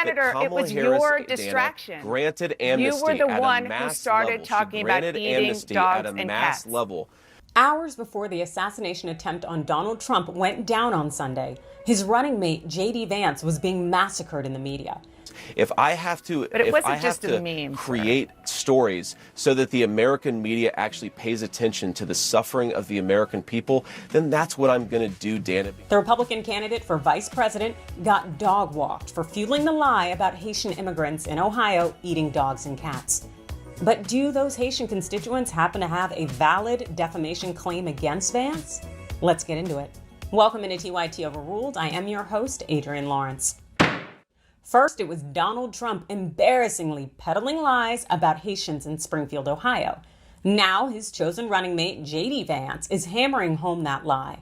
Senator, it was your distraction. Dana, granted amnesty. You were the one who started level. talking about eating dogs and cats. Level. Hours before the assassination attempt on Donald Trump went down on Sunday, his running mate, JD Vance, was being massacred in the media. If I have to, but it wasn't just a meme, create stories so that the American media actually pays attention to the suffering of the American people, then that's what I'm going to do, Dana. The Republican candidate for vice president got dog walked for fueling the lie about Haitian immigrants in Ohio eating dogs and cats. But do those Haitian constituents happen to have a valid defamation claim against Vance? Let's get into it. Welcome into TYT Overruled. I am your host, Adrienne Lawrence. First, it was Donald Trump embarrassingly peddling lies about Haitians in Springfield, Ohio. Now his chosen running mate, JD Vance, is hammering home that lie.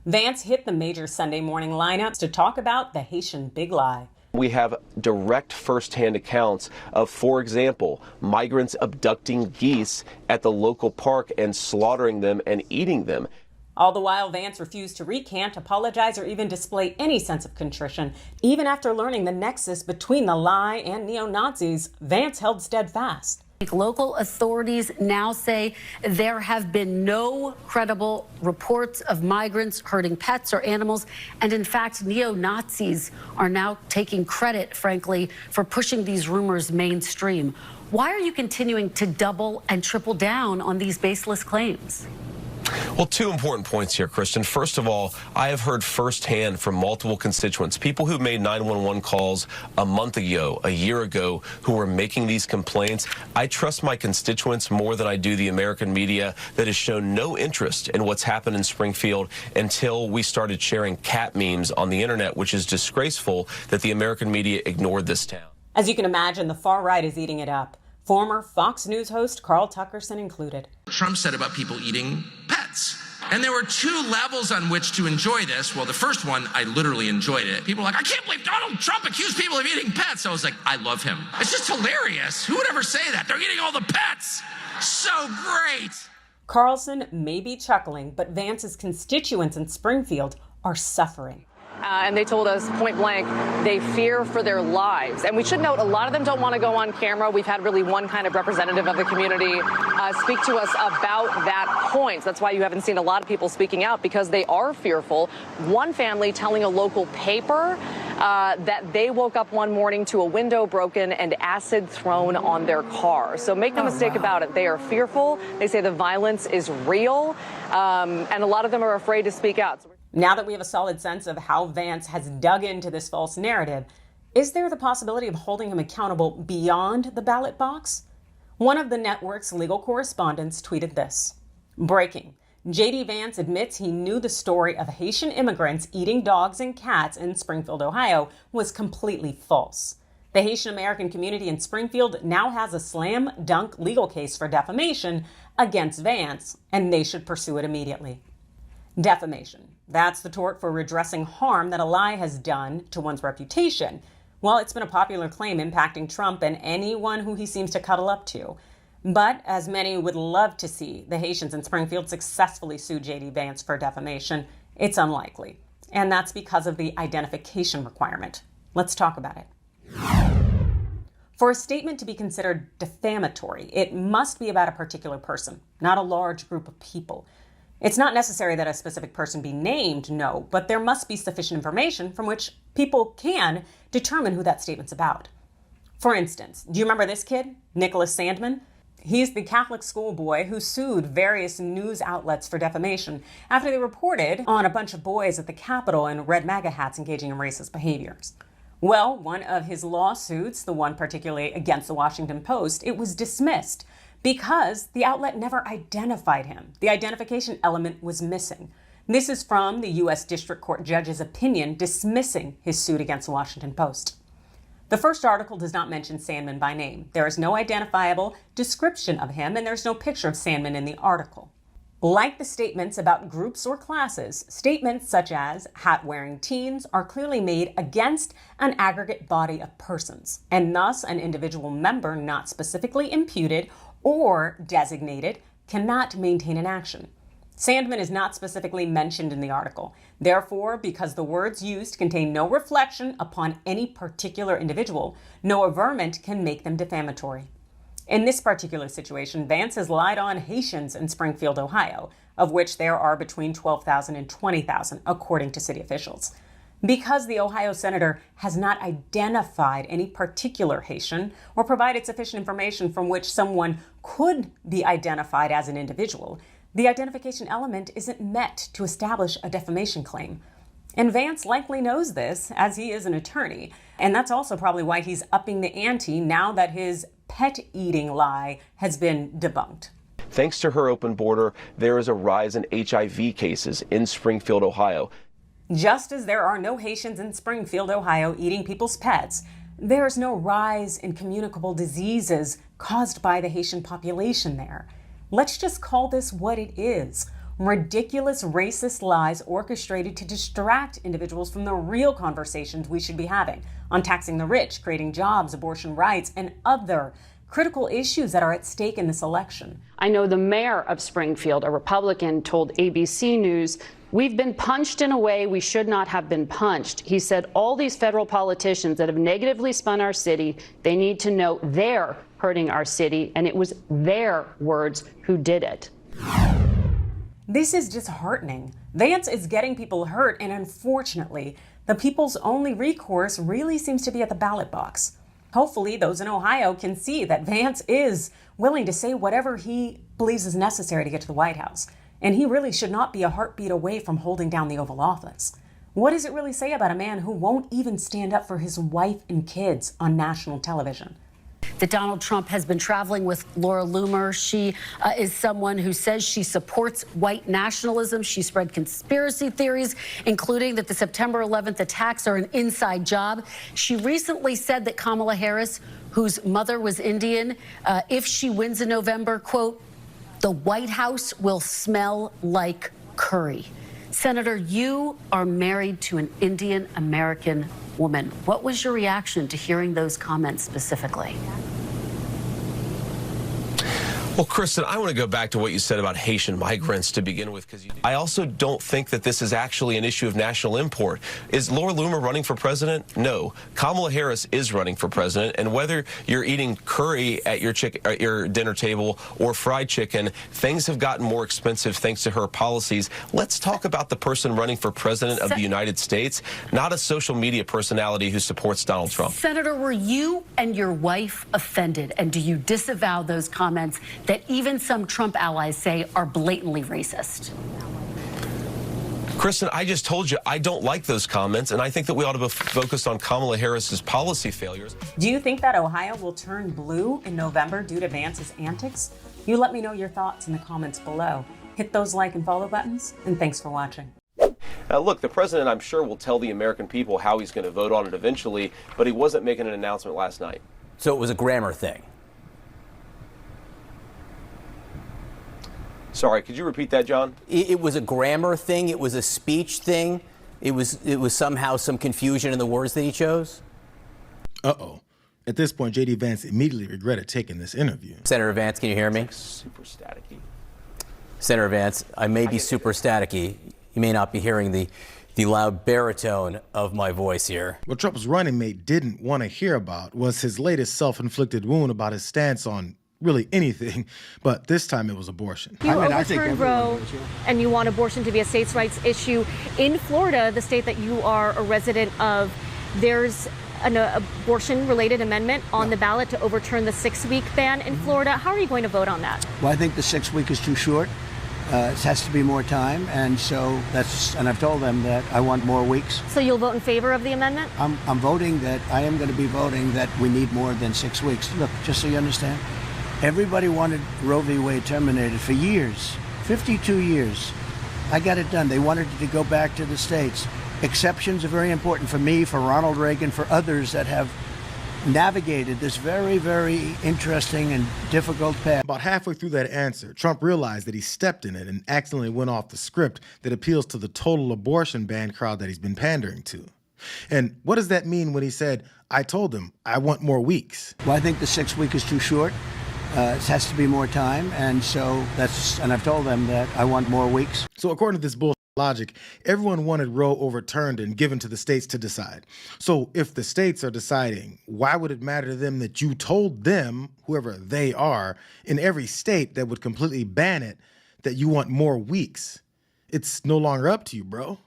Vance hit the major Sunday morning lineups to talk about the Haitian big lie. We have direct firsthand accounts of, for example, migrants abducting geese at the local park and slaughtering them and eating them. All the while, Vance refused to recant, apologize, or even display any sense of contrition. Even after learning the nexus between the lie and neo-Nazis, Vance held steadfast. Local authorities now say there have been no credible reports of migrants hurting pets or animals. And in fact, neo-Nazis are now taking credit, frankly, for pushing these rumors mainstream. Why are you continuing to double and triple down on these baseless claims? Well, two important points here, Kristen. First of all, I have heard firsthand from multiple constituents, people who made 911 calls a month ago, a year ago, who were making these complaints. I trust my constituents more than I do the American media that has shown no interest in what's happened in Springfield until we started sharing cat memes on the internet, which is disgraceful that the American media ignored this town. As you can imagine, the far right is eating it up. Former Fox News host Carl Tuckerson included. Trump said about people eating pets. And there were two levels on which to enjoy this. Well, the first one, I literally enjoyed it. People were like, I can't believe Donald Trump accused people of eating pets. I was like, I love him. It's just hilarious. Who would ever say that? They're eating all the pets. So great. Carlson may be chuckling, but Vance's constituents in Springfield are suffering. And they told us point blank, they fear for their lives. And we should note, a lot of them don't want to go on camera. We've had really one kind of representative of the community speak to us about that point. That's why you haven't seen a lot of people speaking out, because they are fearful. One family telling a local paper that they woke up one morning to a window broken and acid thrown on their car. So make no mistake about it. They are fearful. They say the violence is real. And a lot of them are afraid to speak out. Now that we have a solid sense of how Vance has dug into this false narrative, is there the possibility of holding him accountable beyond the ballot box? One of the network's legal correspondents tweeted this. Breaking. JD Vance admits he knew the story of Haitian immigrants eating dogs and cats in Springfield, Ohio was completely false. The Haitian American community in Springfield now has a slam dunk legal case for defamation against Vance, and they should pursue it immediately. Defamation. That's the tort for redressing harm that a lie has done to one's reputation. Well, it's been a popular claim impacting Trump and anyone who he seems to cuddle up to. But as many would love to see the Haitians in Springfield successfully sue JD Vance for defamation, it's unlikely. And that's because of the identification requirement. Let's talk about it. For a statement to be considered defamatory, it must be about a particular person, not a large group of people. It's not necessary that a specific person be named, no, but there must be sufficient information from which people can determine who that statement's about. For instance, do you remember this kid, Nicholas Sandman? He's the Catholic schoolboy who sued various news outlets for defamation after they reported on a bunch of boys at the Capitol in red MAGA hats engaging in racist behaviors. Well, one of his lawsuits, the one particularly against the Washington Post, it was dismissed because the outlet never identified him. The identification element was missing. This is from the U.S. District Court judge's opinion dismissing his suit against the Washington Post. The first article does not mention Sandman by name. There is no identifiable description of him, and there's no picture of Sandman in the article. Like the statements about groups or classes, statements such as hat-wearing teens are clearly made against an aggregate body of persons, and thus an individual member not specifically imputed or designated cannot maintain an action. Sandman is not specifically mentioned in the article. Therefore, because the words used contain no reflection upon any particular individual, no averment can make them defamatory. In this particular situation, Vance has lied on Haitians in Springfield, Ohio, of which there are between 12,000 and 20,000, according to city officials. Because the Ohio senator has not identified any particular Haitian or provided sufficient information from which someone could be identified as an individual, the identification element isn't met to establish a defamation claim. And Vance likely knows this, as he is an attorney, and that's also probably why he's upping the ante now that his pet-eating lie has been debunked. Thanks to her open border, there is a rise in HIV cases in Springfield, Ohio. Just as there are no Haitians in Springfield, Ohio eating people's pets, there is no rise in communicable diseases caused by the Haitian population there. Let's just call this what it is. Ridiculous racist lies orchestrated to distract individuals from the real conversations we should be having on taxing the rich, creating jobs, abortion rights, and other critical issues that are at stake in this election. I know the mayor of Springfield, a Republican, told ABC News, "We've been punched in a way we should not have been punched." He said all these federal politicians that have negatively spun our city, they need to know they're hurting our city, and it was their words who did it. This is disheartening. Vance is getting people hurt, and unfortunately, the people's only recourse really seems to be at the ballot box. Hopefully, those in Ohio can see that Vance is willing to say whatever he believes is necessary to get to the White House. And he really should not be a heartbeat away from holding down the Oval Office. What does it really say about a man who won't even stand up for his wife and kids on national television? That Donald Trump has been traveling with Laura Loomer. She is someone who says she supports white nationalism. She spread conspiracy theories, including that the September 11th attacks are an inside job. She recently said that Kamala Harris, whose mother was Indian, if she wins in November, quote, "The White House will smell like curry." Senator, you are married to an Indian American woman. What was your reaction to hearing those comments specifically? Well, Kristen, I want to go back to what you said about Haitian migrants to begin with, because I also don't think that this is actually an issue of national import. Is Laura Loomer running for president? No. Kamala Harris is running for president, and whether you're eating curry at your dinner table or fried chicken, things have gotten more expensive thanks to her policies. Let's talk about the person running for president of the United States, not a social media personality who supports Donald Trump. Senator, were you and your wife offended, and do you disavow those comments that even some Trump allies say are blatantly racist? Kristen, I just told you I don't like those comments, and I think that we ought to be focused on Kamala Harris's policy failures. Do you think that Ohio will turn blue in November due to Vance's antics? You let me know your thoughts in the comments below. Hit those like and follow buttons, and thanks for watching. Look, the president, I'm sure, will tell the American people how he's going to vote on it eventually, but he wasn't making an announcement last night. So it was a grammar thing. Sorry, could you repeat that, John? It was a grammar thing. It was a speech thing. It was somehow some confusion in the words that he chose. Uh-oh. At this point, JD Vance immediately regretted taking this interview. Senator Vance, can you hear me? Like super staticky. Senator Vance, I may be super staticky. You may not be hearing the loud baritone of my voice here. What Trump's running mate didn't want to hear about was his latest self-inflicted wound about his stance on really anything, but this time it was abortion. You overturned Roe, and you want abortion to be a states' rights issue. In Florida, the state that you are a resident of, there's an abortion-related amendment on the ballot to overturn the 6-week ban in Florida. How are you going to vote on that? Well, I think the 6-week is too short. It has to be more time, and so and I've told them that I want more weeks. So you'll vote in favor of the amendment? I'm voting that I am going to be voting that we need more than 6 weeks. Look, just so you understand, everybody wanted Roe v. Wade terminated for years, 52 years. I got it done. They wanted it to go back to the states. Exceptions are very important for me, for Ronald Reagan, for others that have navigated this very, very interesting and difficult path. About halfway through that answer, Trump realized that he stepped in it and accidentally went off the script that appeals to the total abortion ban crowd that he's been pandering to. And what does that mean when he said, I told him I want more weeks? Well, I think the 6 week is too short. It has to be more time, and I've told them that I want more weeks. So according to this bullshit logic, everyone wanted Roe overturned and given to the states to decide. So if the states are deciding, why would it matter to them that you told them, whoever they are, in every state that would completely ban it, that you want more weeks? It's no longer up to you, bro.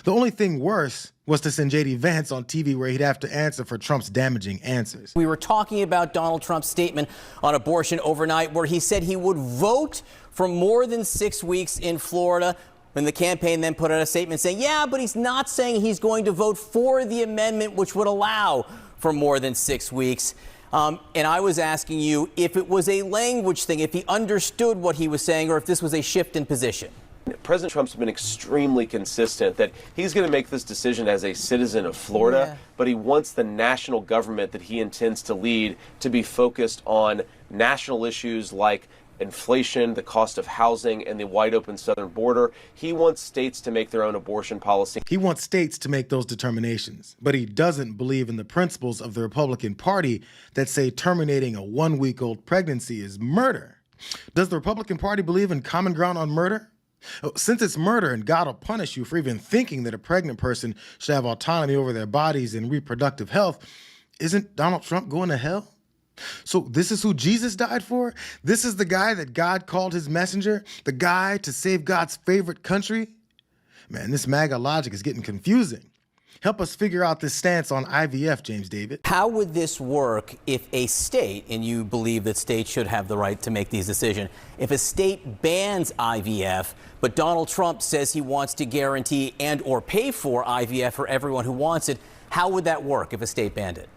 The only thing worse was to send JD Vance on TV where he'd have to answer for Trump's damaging answers. We were talking about Donald Trump's statement on abortion overnight where he said he would vote for more than 6 weeks in Florida. When the campaign then put out a statement saying, yeah, but he's not saying he's going to vote for the amendment which would allow for more than 6 weeks. And I was asking you if it was a language thing, if he understood what he was saying, or if this was a shift in position. President Trump's been extremely consistent that he's going to make this decision as a citizen of Florida, but he wants the national government that he intends to lead to be focused on national issues like inflation, the cost of housing, and the wide open southern border. He wants states to make their own abortion policy. He wants states to make those determinations, but he doesn't believe in the principles of the Republican Party that say terminating a 1-week-old pregnancy is murder. Does the Republican Party believe in common ground on murder? Since it's murder and God will punish you for even thinking that a pregnant person should have autonomy over their bodies and reproductive health, isn't Donald Trump going to hell? So this is who Jesus died for? This is the guy that God called his messenger? The guy to save God's favorite country? Man, this MAGA logic is getting confusing. Help us figure out this stance on IVF, James David. How would this work if a state, and you believe that states should have the right to make these decisions, if a state bans IVF, but Donald Trump says he wants to guarantee and or pay for IVF for everyone who wants it, how would that work if a state banned it?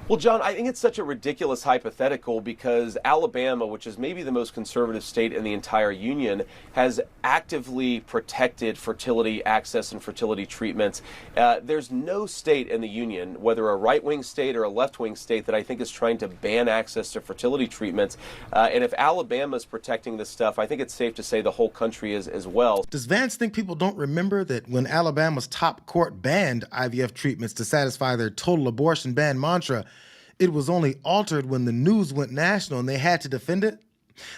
Well, John, I think it's such a ridiculous hypothetical because Alabama, which is maybe the most conservative state in the entire union, has actively protected fertility access and fertility treatments. There's no state in the union, whether a right-wing state or a left-wing state, that I think is trying to ban access to fertility treatments. And if Alabama is protecting this stuff, I think it's safe to say the whole country is as well. Does Vance think people don't remember that when Alabama's top court banned IVF treatments to satisfy their total abortion ban mantra, it was only altered when the news went national and they had to defend it?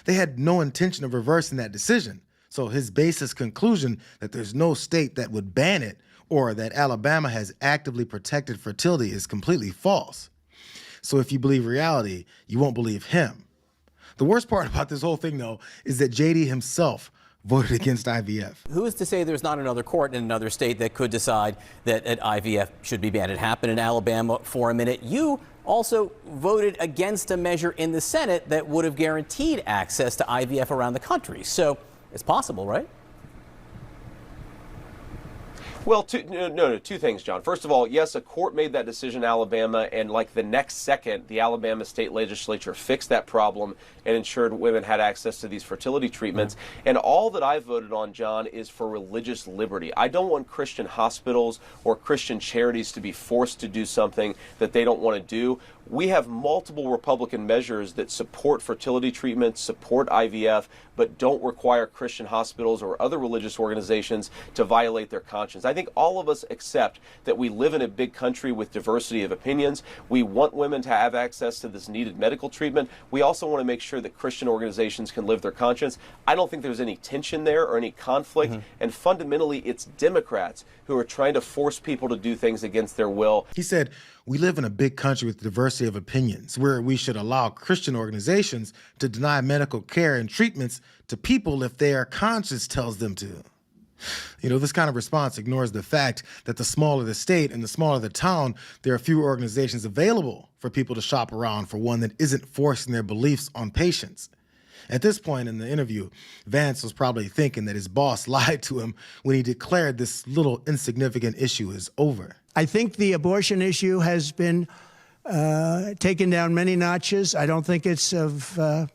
They had no intention of reversing that decision. So his basis conclusion that there's no state that would ban it or that Alabama has actively protected fertility is completely false. So if you believe reality, you won't believe him. The worst part about this whole thing, though, is that JD himself voted against IVF. Who is to say there's not another court in another state that could decide that IVF should be banned? It happened in Alabama for a minute. You also voted against a measure in the Senate that would have guaranteed access to IVF around the country. So it's possible, right? Well, two things, John. First of all, yes, a court made that decision in Alabama, and like the next second, the Alabama state legislature fixed that problem and ensured women had access to these fertility treatments. And all that I voted on, John, is for religious liberty. I don't want Christian hospitals or Christian charities to be forced to do something that they don't want to do. We have multiple Republican measures that support fertility treatments, support IVF, but don't require Christian hospitals or other religious organizations to violate their conscience. I think all of us accept that we live in a big country with diversity of opinions. We want women to have access to this needed medical treatment. We also want to make sure that Christian organizations can live their conscience. I don't think there's any tension there or any conflict. And fundamentally, it's Democrats who are trying to force people to do things against their will. He said, we live in a big country with diversity of opinions where we should allow Christian organizations to deny medical care and treatments to people if their conscience tells them to. You know, this kind of response ignores the fact that the smaller the state and the smaller the town, there are fewer organizations available for people to shop around for one that isn't forcing their beliefs on patients. At this point in the interview, Vance was probably thinking that his boss lied to him when he declared this little insignificant issue is over. I think the abortion issue has been taken down many notches. I don't think it's a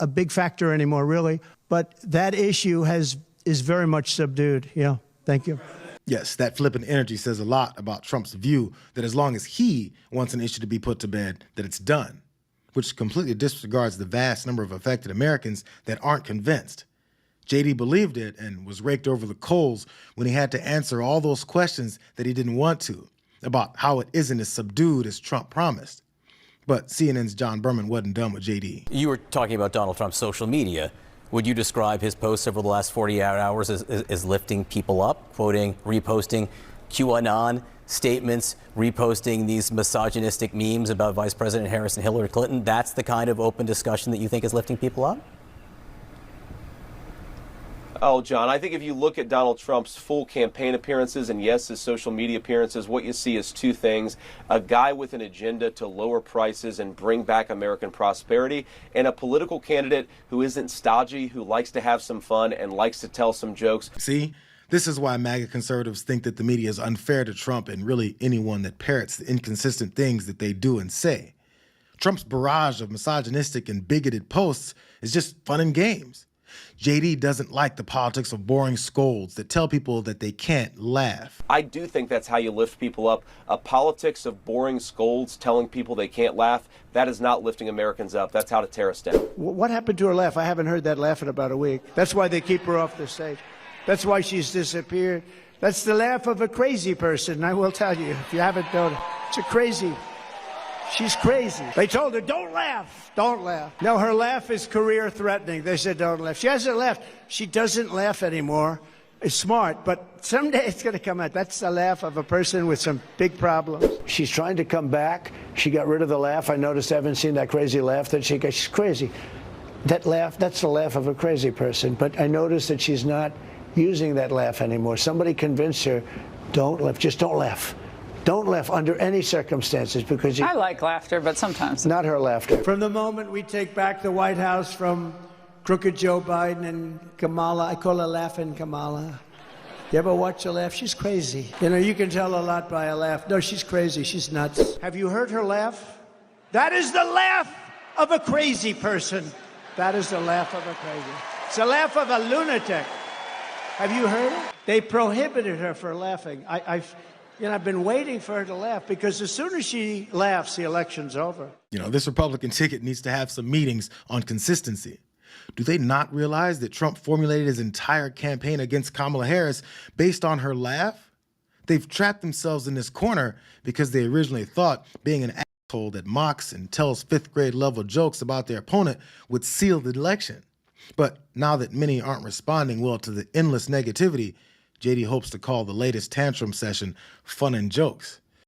big factor anymore, really. But that issue is very much subdued. Yeah, thank you. Yes, that flippant energy says a lot about Trump's view that as long as he wants an issue to be put to bed, that it's done, which completely disregards the vast number of affected Americans that aren't convinced. JD believed it and was raked over the coals when he had to answer all those questions that he didn't want to, about how it isn't as subdued as Trump promised. But CNN's John Berman wasn't done with JD. You were talking about Donald Trump's social media. Would you describe his posts over the last 48 hours as lifting people up, quoting, reposting QAnon statements, reposting these misogynistic memes about Vice President Harris and Hillary Clinton? That's the kind of open discussion that you think is lifting people up? Oh, John, I think if you look at Donald Trump's full campaign appearances and, yes, his social media appearances, what you see is two things. A guy with an agenda to lower prices and bring back American prosperity, and a political candidate who isn't stodgy, who likes to have some fun and likes to tell some jokes. See, this is why MAGA conservatives think that the media is unfair to Trump and really anyone that parrots the inconsistent things that they do and say. Trump's barrage of misogynistic and bigoted posts is just fun and games. JD doesn't like the politics of boring scolds that tell people that they can't laugh. I do think that's how you lift people up. A politics of boring scolds telling people they can't laugh, that is not lifting Americans up. That's how to tear us down. What happened to her laugh? I haven't heard that laugh in about a week. That's why they keep her off the stage. That's why she's disappeared. That's the laugh of a crazy person, I will tell you. If you haven't known it, it's a crazy. She's crazy. They told her, don't laugh, don't laugh. No, her laugh is career threatening. They said, don't laugh. She hasn't laughed. She doesn't laugh anymore. It's smart, but someday it's going to come out. That's the laugh of a person with some big problems. She's trying to come back. She got rid of the laugh. I noticed I haven't seen that crazy laugh that she got. She's crazy. That laugh, that's the laugh of a crazy person. But I noticed that she's not using that laugh anymore. Somebody convinced her, don't laugh, just don't laugh. Don't laugh under any circumstances because I like laughter, but sometimes. Not her laughter. From the moment we take back the White House from crooked Joe Biden and Kamala, I call her Laughing Kamala. You ever watch her laugh? She's crazy. You know, you can tell a lot by a laugh. No, she's crazy. She's nuts. Have you heard her laugh? That is the laugh of a crazy person. That is the laugh of a crazy. It's the laugh of a lunatic. Have you heard it? They prohibited her from laughing. I've been waiting for her to laugh because as soon as she laughs, the election's over. You know, this Republican ticket needs to have some meetings on consistency. Do they not realize that Trump formulated his entire campaign against Kamala Harris based on her laugh? They've trapped themselves in this corner because they originally thought being an asshole that mocks and tells fifth grade level jokes about their opponent would seal the election. But now that many aren't responding well to the endless negativity, JD hopes to call the latest tantrum session fun and jokes.